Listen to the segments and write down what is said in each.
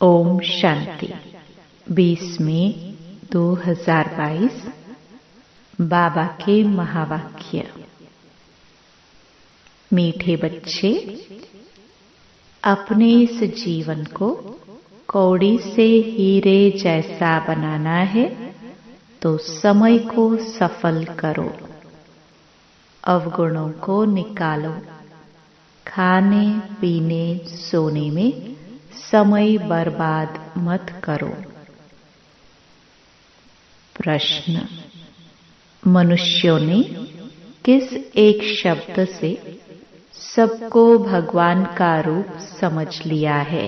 ओम शांति। 20 मई 2022 बाबा के महावाक्य। मीठे बच्चे, अपने इस जीवन को कौड़ी से हीरे जैसा बनाना है तो समय को सफल करो। अवगुणों को निकालो। खाने पीने सोने में समय बर्बाद मत करो। प्रश्न: मनुष्यों ने किस एक शब्द से सबको भगवान का रूप समझ लिया है?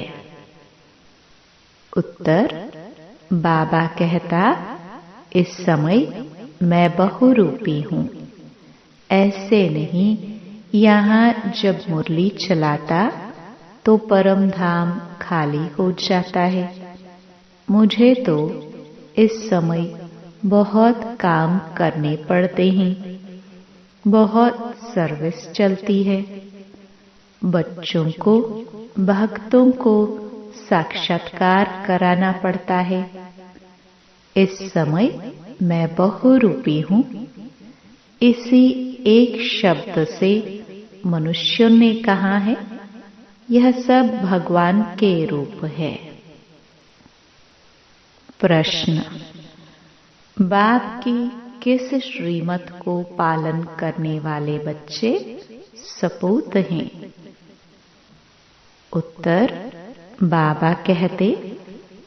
उत्तर: बाबा कहता, इस समय मैं बहुरूपी हूँ। ऐसे नहीं, यहाँ जब मुरली चलाता तो परम धाम खाली हो जाता है। मुझे तो इस समय बहुत काम करने पड़ते हैं, बहुत सर्विस चलती है। बच्चों को, भक्तों को साक्षात्कार कराना पड़ता है। इस समय मैं बहुरूपी हूँ। इसी एक शब्द से मनुष्यों ने कहा है, यह सब भगवान के रूप है। प्रश्न: बाप की किस श्रीमत को पालन करने वाले बच्चे सपूत हैं? उत्तर: बाबा कहते,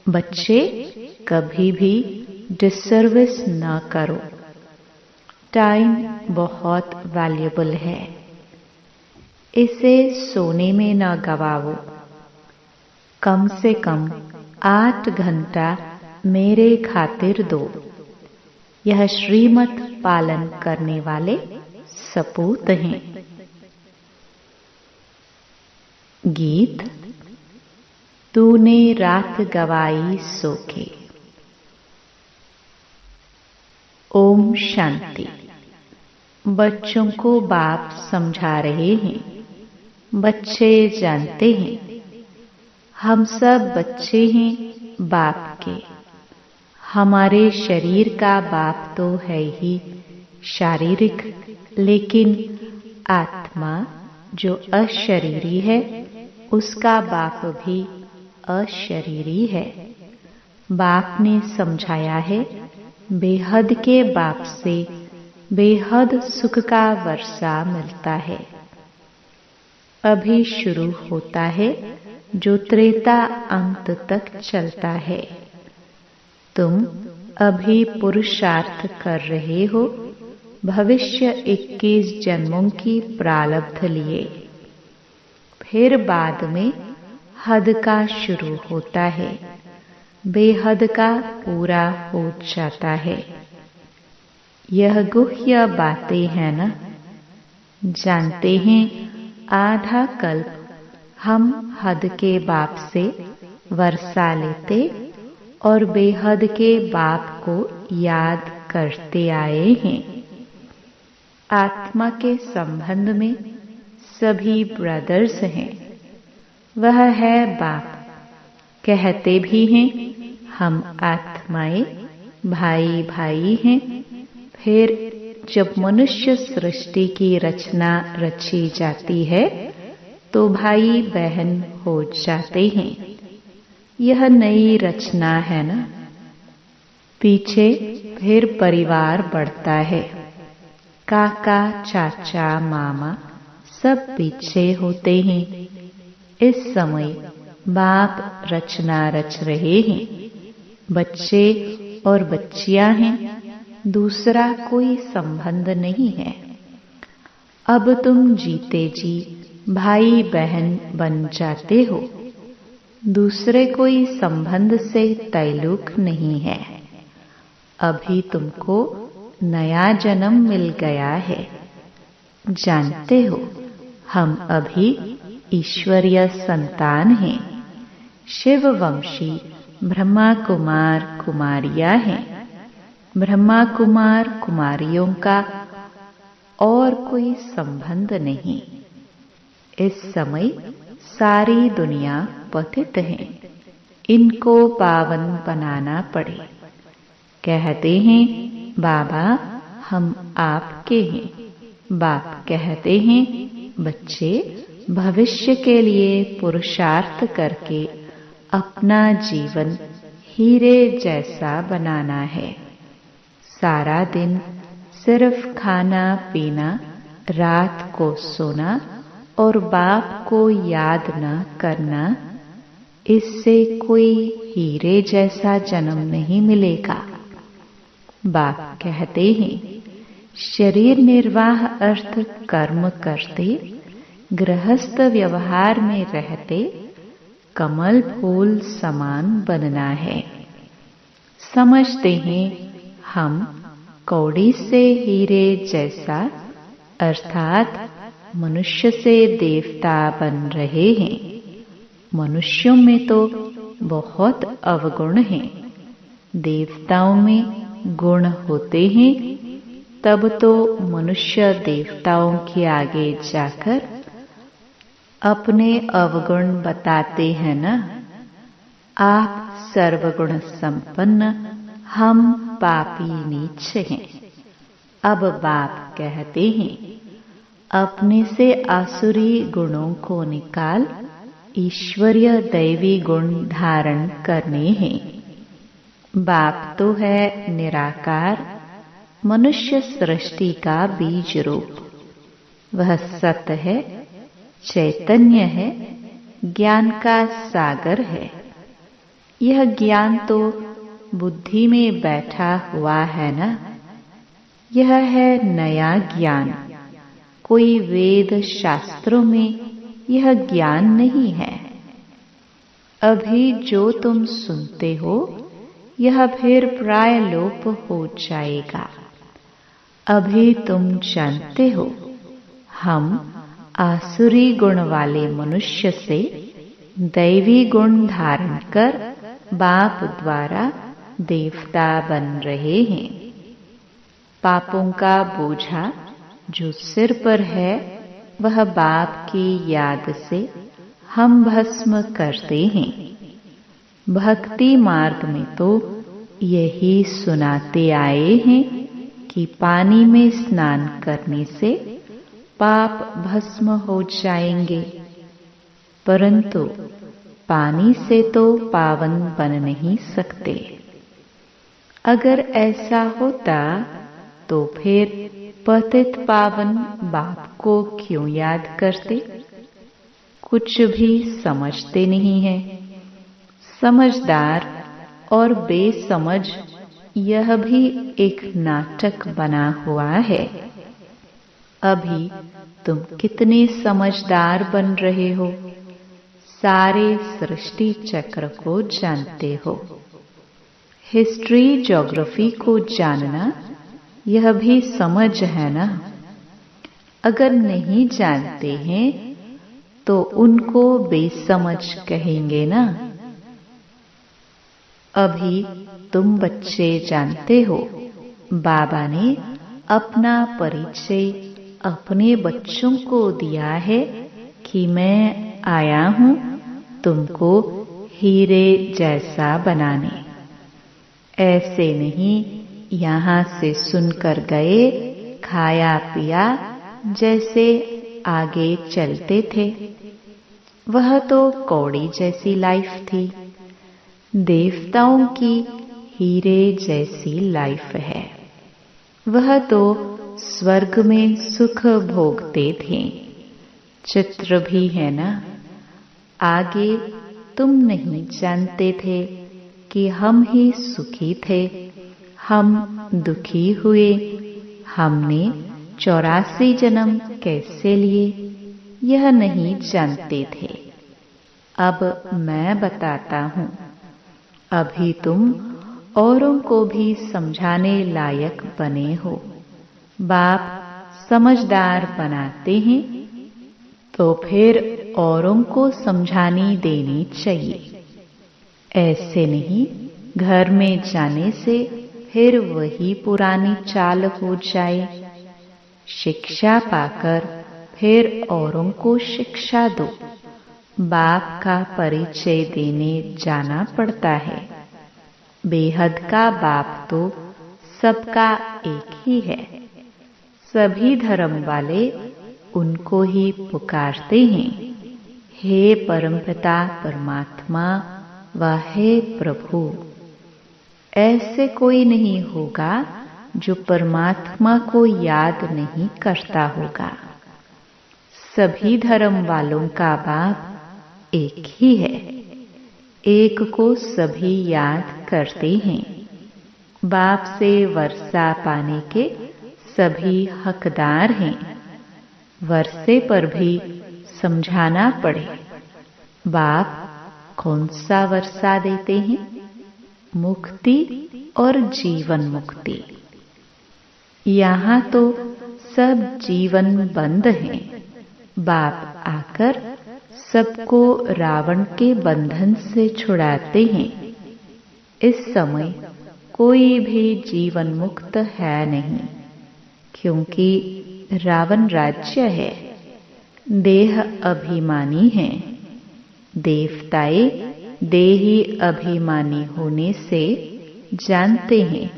बच्चे कभी भी डिसर्विस न करो। टाइम बहुत वैल्यूएबल है, इसे सोने में न गवाओ। कम से कम 8 घंटा मेरे खातिर दो। यह श्रीमत पालन करने वाले सपूत हैं। गीत: तूने रात गवाई सो के। ओम शांति। बच्चों को बाप समझा रहे हैं। बच्चे जानते हैं, हम सब बच्चे हैं बाप के। हमारे शरीर का बाप तो है ही शारीरिक, लेकिन आत्मा जो अशरीरी है, उसका बाप भी अशरीरी है। बाप ने समझाया है, बेहद के बाप से बेहद सुख का वर्षा मिलता है। अभी शुरू होता है जो त्रेता अंत तक चलता है। तुम अभी पुरुषार्थ कर रहे हो भविष्य 21 जन्मों की प्रारब्ध लिए। फिर बाद में हद का शुरू होता है, बेहद का पूरा हो जाता है। यह गुह्य बातें हैं ना? जानते हैं, आधा कल्प हम हद के बाप से वर्षा लेते और बेहद के बाप को याद करते आए हैं। आत्मा के संबंध में सभी ब्रदर्स हैं। वह है बाप। कहते भी हैं, हम आत्माएं भाई भाई हैं। फिर जब मनुष्य सृष्टि की रचना रची जाती है तो भाई बहन हो जाते हैं। यह नई रचना है ना? पीछे फिर परिवार बढ़ता है। काका, चाचा, मामा सब पीछे होते हैं। इस समय बाप रचना रच रहे हैं। बच्चे और बच्चियां हैं, दूसरा कोई संबंध नहीं है। अब तुम जीते जी भाई बहन बन जाते हो। दूसरे कोई संबंध से ताल्लुक नहीं है। अभी तुमको नया जन्म मिल गया है। जानते हो, हम अभी ईश्वरीय संतान हैं। शिववंशी ब्रह्मा कुमार कुमारियां हैं। ब्रह्मा कुमार कुमारियों का और कोई संबंध नहीं। इस समय सारी दुनिया पतित है। इनको पावन बनाना पड़े। कहते हैं बाबा हम आपके हैं। बाप कहते हैं बच्चे भविष्य के लिए पुरुषार्थ करके अपना जीवन हीरे जैसा बनाना है। सारा दिन सिर्फ खाना पीना, रात को सोना और बाप को याद न करना, इससे कोई हीरे जैसा जन्म नहीं मिलेगा। बाप कहते हैं शरीर निर्वाह अर्थ कर्म करते, गृहस्थ व्यवहार में रहते कमल फूल समान बनना है। समझते हैं हम कौड़ी से हीरे जैसा अर्थात मनुष्य से देवता बन रहे हैं। मनुष्यों में तो बहुत अवगुण हैं, देवताओं में गुण होते हैं, तब तो मनुष्य देवताओं के आगे जाकर अपने अवगुण बताते हैं ना। आप सर्वगुण संपन्न, हम पापी नीच हैं। अब बाप कहते हैं अपने से आसुरी गुणों को निकाल ईश्वरीय दैवी गुण धारण करने हैं। बाप तो है निराकार, मनुष्य सृष्टि का बीज रूप। वह सत है, चैतन्य है, ज्ञान का सागर है। यह ज्ञान तो बुद्धि में बैठा हुआ है ना। यह है नया ज्ञान, कोई वेद शास्त्रों में यह ज्ञान नहीं है। अभी जो तुम सुनते हो यह फिर प्राय लोप हो जाएगा। अभी तुम जानते हो हम आसुरी गुण वाले मनुष्य से दैवी गुण धारण कर बाप द्वारा देवता बन रहे हैं। पापों का बोझा जो सिर पर है वह बाप की याद से हम भस्म करते हैं। भक्ति मार्ग में तो यही सुनाते आए हैं कि पानी में स्नान करने से पाप भस्म हो जाएंगे, परंतु पानी से तो पावन बन नहीं सकते। अगर ऐसा होता तो फिर पतित पावन बाप को क्यों याद करते? कुछ भी समझते नहीं है। समझदार और बेसमझ यह भी एक नाटक बना हुआ है। अभी तुम कितने समझदार बन रहे हो, सारे सृष्टि चक्र को जानते हो। हिस्ट्री ज्योग्राफी को जानना यह भी समझ है ना। अगर नहीं जानते हैं तो उनको बेसमझ कहेंगे ना। अभी तुम बच्चे जानते हो बाबा ने अपना परिचय अपने बच्चों को दिया है कि मैं आया हूँ तुमको हीरे जैसा बनाने। ऐसे नहीं यहाँ से सुनकर गए, खाया पिया, जैसे आगे चलते थे। वह तो कौड़ी जैसी लाइफ थी। देवताओं की हीरे जैसी लाइफ है। वह तो स्वर्ग में सुख भोगते थे। चित्र भी है ना। आगे तुम नहीं जानते थे कि हम ही सुखी थे, हम दुखी हुए। हमने 84 जन्म कैसे लिए यह नहीं जानते थे। अब मैं बताता हूँ। अभी तुम औरों को भी समझाने लायक बने हो। बाप समझदार बनाते हैं तो फिर औरों को समझानी देनी चाहिए। ऐसे नहीं घर में जाने से फिर वही पुरानी चाल हो जाए। शिक्षा पाकर फिर औरों को शिक्षा दो। बाप का परिचय देने जाना पड़ता है। बेहद का बाप तो सबका एक ही है। सभी धर्म वाले उनको ही पुकारते हैं, हे परमपिता परमात्मा व हे प्रभु। ऐसे कोई नहीं होगा जो परमात्मा को याद नहीं करता होगा। सभी धर्म वालों का बाप एक ही है। एक को सभी याद करते हैं। बाप से वर्षा पाने के सभी हकदार हैं। वर्षे पर भी समझाना पड़े, बाप कौन सा वर्षा देते हैं? मुक्ति और जीवन मुक्ति। यहाँ तो सब जीवन बंद हैं। बाप आकर सबको रावण के बंधन से छुड़ाते हैं। इस समय कोई भी जीवन मुक्त है नहीं, क्योंकि रावण राज्य है। देह अभिमानी है। देवताए देही अभिमानी होने से जानते हैं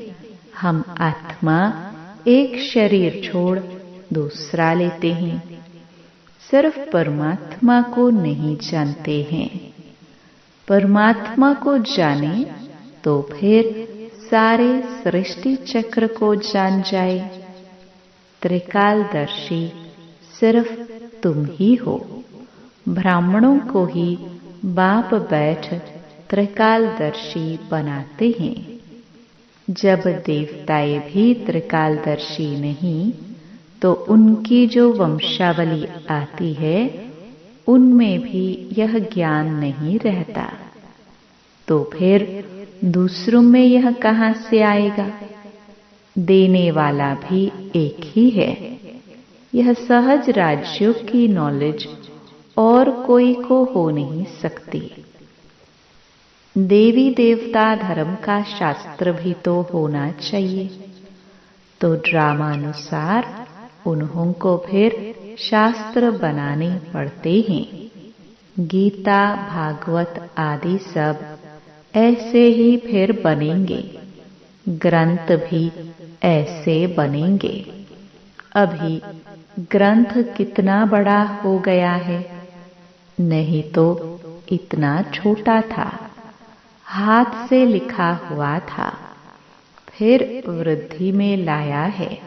हम आत्मा एक शरीर छोड़ दूसरा लेते हैं। सिर्फ परमात्मा को नहीं जानते हैं। परमात्मा को जाने तो फिर सारे सृष्टि चक्र को जान जाए। त्रिकालदर्शी सिर्फ तुम ही हो। ब्राह्मणों को ही बाप बैठ त्रिकालदर्शी बनाते हैं। जब देवताएं भी त्रिकालदर्शी नहीं, तो उनकी जो वंशावली आती है उनमें भी यह ज्ञान नहीं रहता। तो फिर दूसरों में यह कहाँ से आएगा? देने वाला भी एक ही है। यह सहज राज्यों की नॉलेज और कोई को हो नहीं सकती। देवी देवता धर्म का शास्त्र भी तो होना चाहिए। तो ड्रामानुसार उन्हों को फिर शास्त्र बनाने पड़ते हैं। गीता भागवत आदि सब ऐसे ही फिर बनेंगे। ग्रंथ भी ऐसे बनेंगे। अभी ग्रंथ कितना बड़ा हो गया है, नहीं तो इतना छोटा था। हाथ से लिखा हुआ था, फिर वृद्धि में लाया है।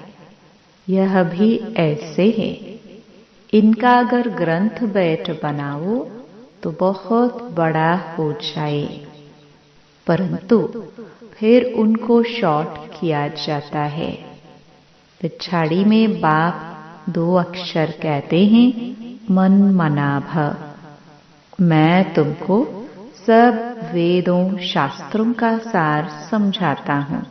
यह भी ऐसे है। इनका अगर ग्रंथ बैठ बनाओ तो बहुत बड़ा हो जाए, परंतु फिर उनको शॉर्ट किया जाता है। पिछाड़ी में बाप 2 अक्षर कहते हैं, मन मनाभ। मैं तुमको सब वेदों शास्त्रों का सार समझाता हूँ,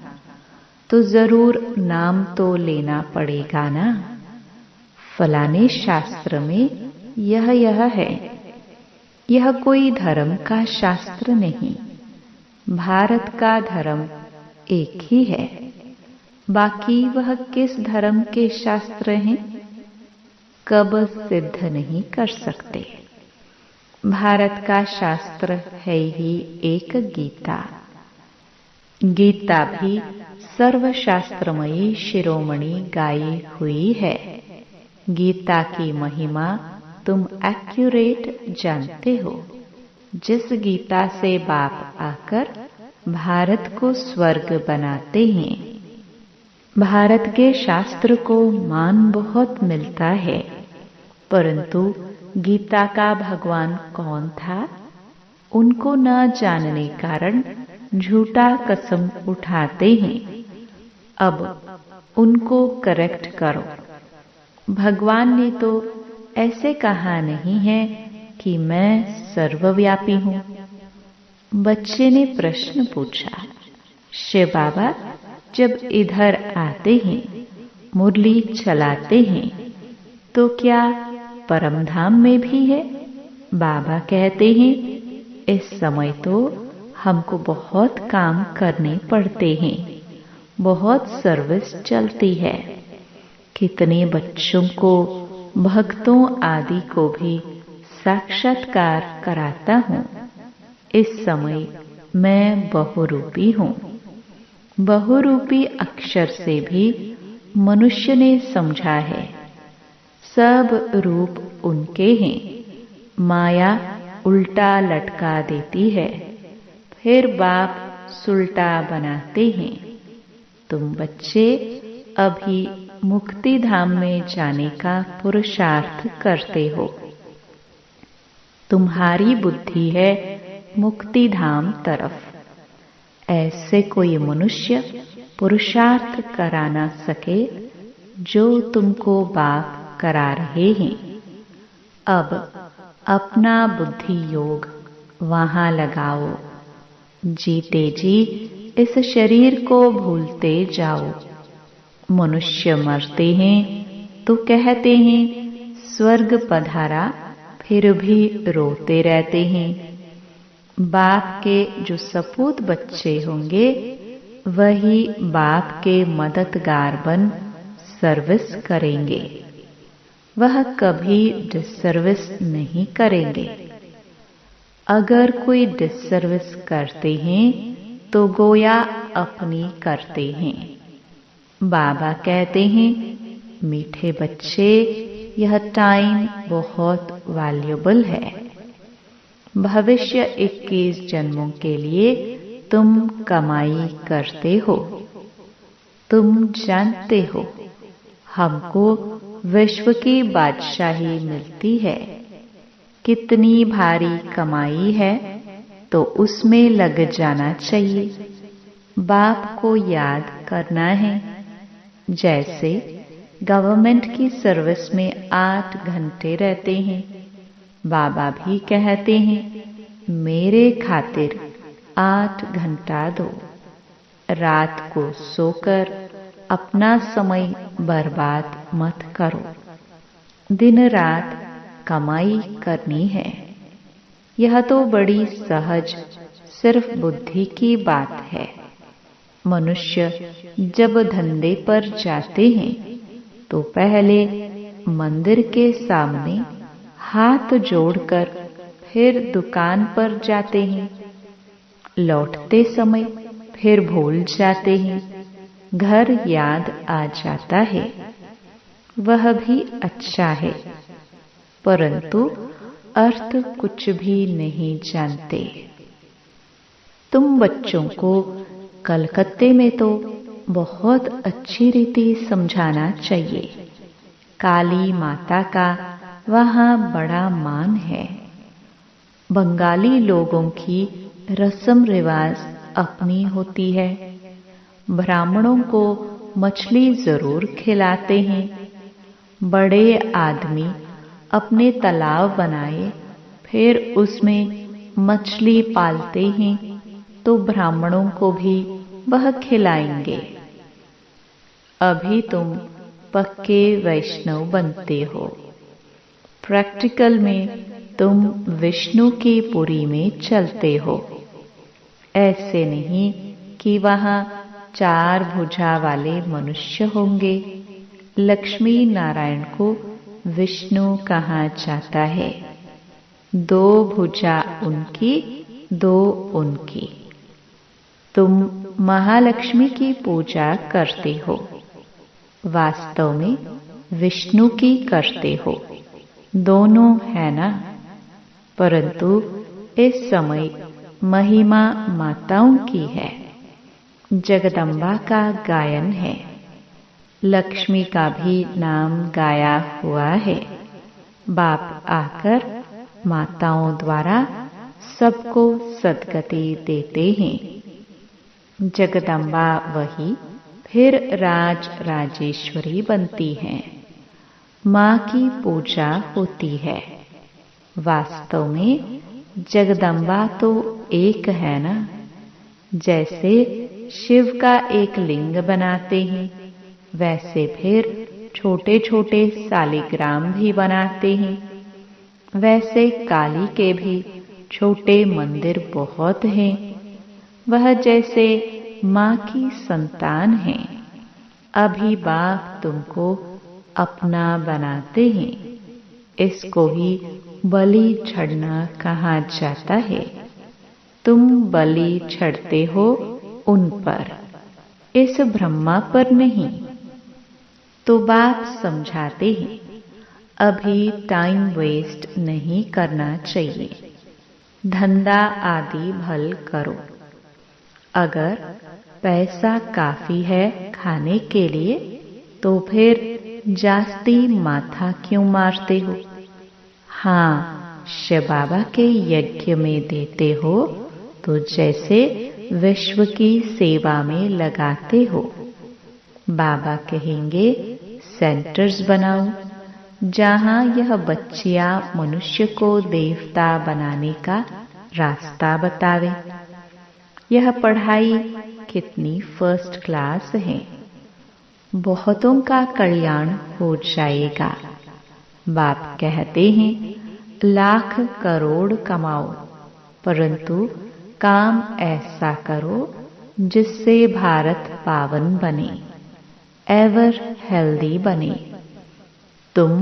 तो जरूर नाम तो लेना पड़ेगा ना। फलाने शास्त्र में यह है। यह कोई धर्म का शास्त्र नहीं। भारत का धर्म एक ही है। बाकी वह किस धर्म के शास्त्र हैं, कब सिद्ध नहीं कर सकते। भारत का शास्त्र है ही एक गीता। गीता भी सर्वशास्त्रमयी शिरोमणि गाई हुई है। गीता की महिमा तुम एक्यूरेट जानते हो। जिस गीता से बाप आकर भारत को स्वर्ग बनाते हैं। भारत के शास्त्र को मान बहुत मिलता है, परंतु गीता का भगवान कौन था, उनको न जानने कारण झूठा कसम उठाते हैं। अब उनको करेक्ट करो। भगवान ने तो ऐसे कहा नहीं है कि मैं सर्वव्यापी हूँ। बच्चे ने प्रश्न पूछा, शिव बाबा जब इधर आते हैं, मुरली चलाते हैं, तो क्या परमधाम में भी है? बाबा कहते हैं, इस समय तो हमको बहुत काम करने पड़ते हैं, बहुत सर्विस चलती है। कितने बच्चों को, भक्तों आदि को भी साक्षात्कार कराता हूँ। इस समय मैं बहुरूपी हूँ। बहुरूपी अक्षर से भी मनुष्य ने समझा है। सब रूप उनके हैं। माया उल्टा लटका देती है, फिर बाप सुल्टा बनाते हैं। तुम बच्चे अभी मुक्ति धाम में जाने का पुरुषार्थ करते हो। तुम्हारी बुद्धि है मुक्ति धाम तरफ। ऐसे कोई मनुष्य पुरुषार्थ करा ना सके जो तुमको बाप करा रहे हैं। अब अपना बुद्धि योग वहां लगाओ। जीते जी इस शरीर को भूलते जाओ। मनुष्य मरते हैं तो कहते हैं स्वर्ग पधारा, फिर भी रोते रहते हैं। बाप के जो सपूत बच्चे होंगे वही बाप के मददगार बन सर्विस करेंगे। वह कभी डिसर्विस नहीं करेंगे। अगर कोई डिसर्विस करते हैं तो गोया अपनी करते हैं। बाबा कहते हैं मीठे बच्चे, यह टाइम बहुत वैल्यूएबल है। भविष्य 21 जन्मों के लिए तुम कमाई करते हो। तुम जानते हो हमको विश्व की बादशाही मिलती है। कितनी भारी कमाई है तो उसमें लग जाना चाहिए। बाप को याद करना है। जैसे गवर्नमेंट की सर्विस में 8 घंटे रहते हैं। बाबा भी कहते हैं मेरे खातिर 8 घंटा दो। रात को सोकर अपना समय बर्बाद मत करो। दिन रात कमाई करनी है। यह तो बड़ी सहज सिर्फ बुद्धि की बात है। मनुष्य जब धंधे पर जाते हैं तो पहले मंदिर के सामने हाथ जोड़कर फिर दुकान पर जाते हैं। लौटते समय फिर भूल जाते हैं। घर याद आ जाता है। वह भी अच्छा है, परंतु अर्थ कुछ भी नहीं जानते। तुम बच्चों को कलकत्ते में तो बहुत अच्छी रीति समझाना चाहिए। काली माता का वहाँ बड़ा मान है। बंगाली लोगों की रस्म रिवाज अपनी होती है। ब्राह्मणों को मछली जरूर खिलाते हैं। बड़े आदमी अपने तालाब बनाए, फिर उसमें मछली पालते हैं तो ब्राह्मणों को भी वह खिलाएंगे। अभी तुम पक्के वैष्णव बनते हो। प्रैक्टिकल में तुम विष्णु की पुरी में चलते हो। ऐसे नहीं कि वहाँ 4 भुजा वाले मनुष्य होंगे। लक्ष्मी नारायण को विष्णु कहा जाता है। 2 भुजा उनकी, 2 उनकी। तुम महालक्ष्मी की पूजा करते हो, वास्तव में विष्णु की करते हो। दोनों है ना? परंतु इस समय महिमा माताओं की है। जगदम्बा का गायन है। लक्ष्मी का भी नाम गाया हुआ है। बाप आकर माताओं द्वारा सबको सद्गति देते हैं। जगदम्बा वही फिर राज राजेश्वरी बनती हैं। माँ की पूजा होती है। वास्तव में जगदम्बा तो एक है ना। जैसे शिव का एक लिंग बनाते हैं, वैसे फिर छोटे छोटे सालिग्राम भी बनाते हैं। वैसे काली के भी छोटे मंदिर बहुत हैं। वह जैसे माँ की संतान है। अभी बाप तुमको अपना बनाते हैं। इसको ही बलि चढ़ना कहाँ जाता है, तुम बलि चढ़ते हो उन पर, इस ब्रह्मा पर नहीं। तो बाप समझाते हैं, अभी टाइम वेस्ट नहीं करना चाहिए, धंधा आदि भल करो। अगर पैसा काफी है खाने के लिए तो फिर जास्ती माथा क्यों मारते हो? हाँ, शिव बाबा के यज्ञ में देते हो तो जैसे विश्व की सेवा में लगाते हो। बाबा कहेंगे सेंटर्स बनाओ जहाँ यह बच्चियां मनुष्य को देवता बनाने का रास्ता बतावे। यह पढ़ाई कितनी फर्स्ट क्लास है, बहुतों का कल्याण हो जाएगा। बाप कहते हैं लाख करोड़ कमाओ, परंतु काम ऐसा करो जिससे भारत पावन बने, एवर हेल्दी बने। तुम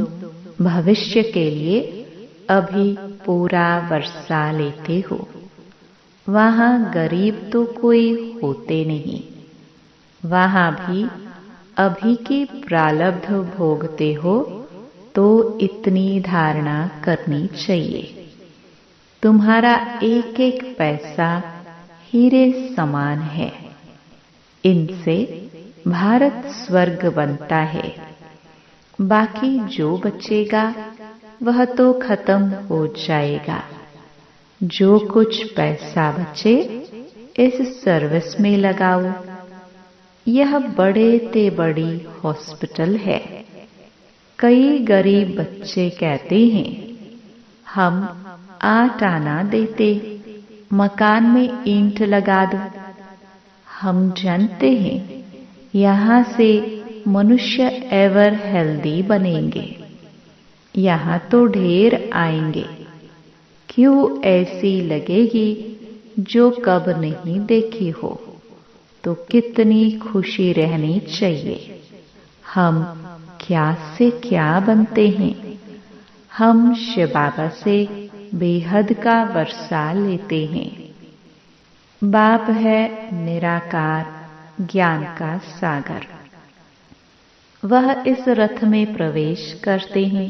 भविष्य के लिए अभी पूरा वर्षा लेते हो, वहाँ गरीब तो कोई होते नहीं, वहाँ भी अभी की प्रारब्ध भोगते हो तो इतनी धारणा करनी चाहिए। तुम्हारा एक एक पैसा हीरे समान है, इनसे भारत स्वर्ग बनता है। बाकी जो बचेगा वह तो खत्म हो जाएगा। जो कुछ पैसा बचे इस सर्विस में लगाओ। यह बड़े ते बड़ी हॉस्पिटल है। कई गरीब बच्चे कहते हैं हम 8 आना देते, मकान में ईंट लगा दो। हम जानते हैं यहाँ से मनुष्य एवर हेल्दी बनेंगे, यहाँ तो ढेर आएंगे। क्यों ऐसी लगेगी जो कब नहीं देखी हो, तो कितनी खुशी रहनी चाहिए। हम क्या से क्या बनते हैं, हम शिव बाबा से बेहद का वर्षा लेते हैं। बाप है निराकार ज्ञान का सागर, वह इस रथ में प्रवेश करते हैं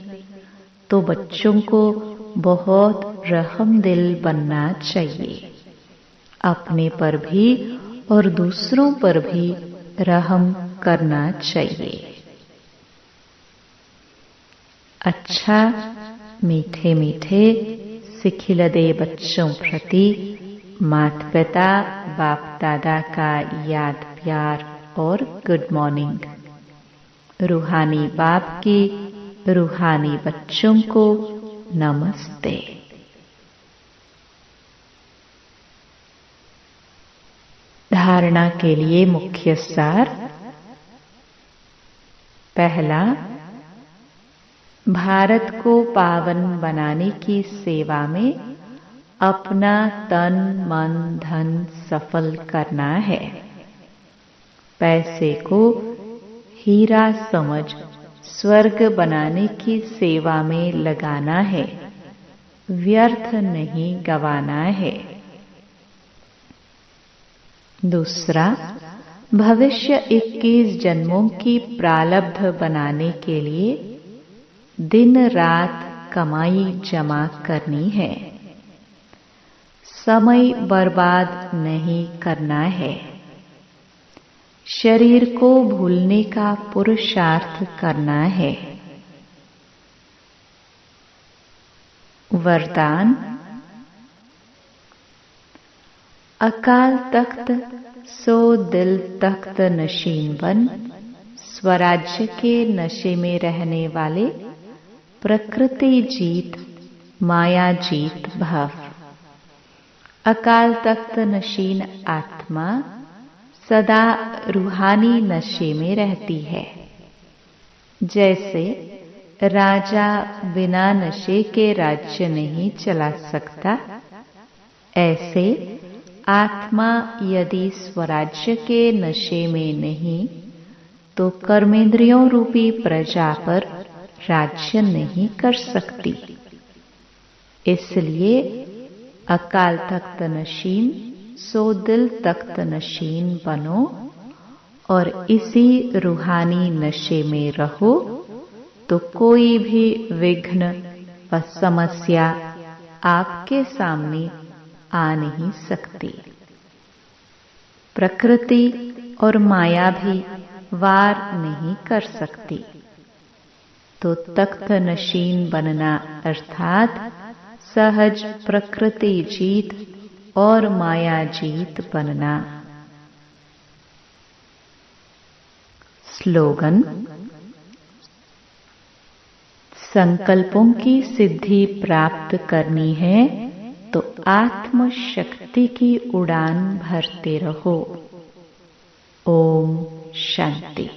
तो बच्चों को बहुत रहम दिल बनना चाहिए। अपने पर भी और दूसरों पर भी रहम करना चाहिए। अच्छा, मीठे मीठे सिखिलदे बच्चों प्रति माता पिता बाप दादा का याद प्यार और गुड मॉर्निंग। रूहानी बाप की रूहानी बच्चों को नमस्ते। धारणा के लिए मुख्य सार। पहला, भारत को पावन बनाने की सेवा में अपना तन मन धन सफल करना है। पैसे को हीरा समझ स्वर्ग बनाने की सेवा में लगाना है, व्यर्थ नहीं गवाना है। दूसरा, भविष्य 21 जन्मों की प्रारब्ध बनाने के लिए दिन रात कमाई जमा करनी है। समय बर्बाद नहीं करना है। शरीर को भूलने का पुरुषार्थ करना है। वरदान। अकाल तख्त सो दिल तख्त नशीन बन, स्वराज्य के नशे में रहने वाले प्रकृति जीत माया जीत भव। अकाल तख्त नशीन आत्मा सदा रूहानी नशे में रहती है। जैसे राजा बिना नशे के राज्य नहीं चला सकता, ऐसे आत्मा यदि स्वराज्य के नशे में नहीं तो कर्मेंद्रियों रूपी प्रजा पर राज्य नहीं कर सकती। इसलिए अकाल तख्त नशीन सो दिल तख्त नशीन बनो और इसी रूहानी नशे में रहो, तो कोई भी विघ्न व समस्या आपके सामने आ नहीं सकती। प्रकृति और माया भी वार नहीं कर सकती। तो तख्त नशीन बनना अर्थात सहज प्रकृति जीत और माया जीत बनना। स्लोगन: संकल्पों की सिद्धि प्राप्त करनी है तो आत्म शक्ति की उड़ान भरते रहो। ओम शांति।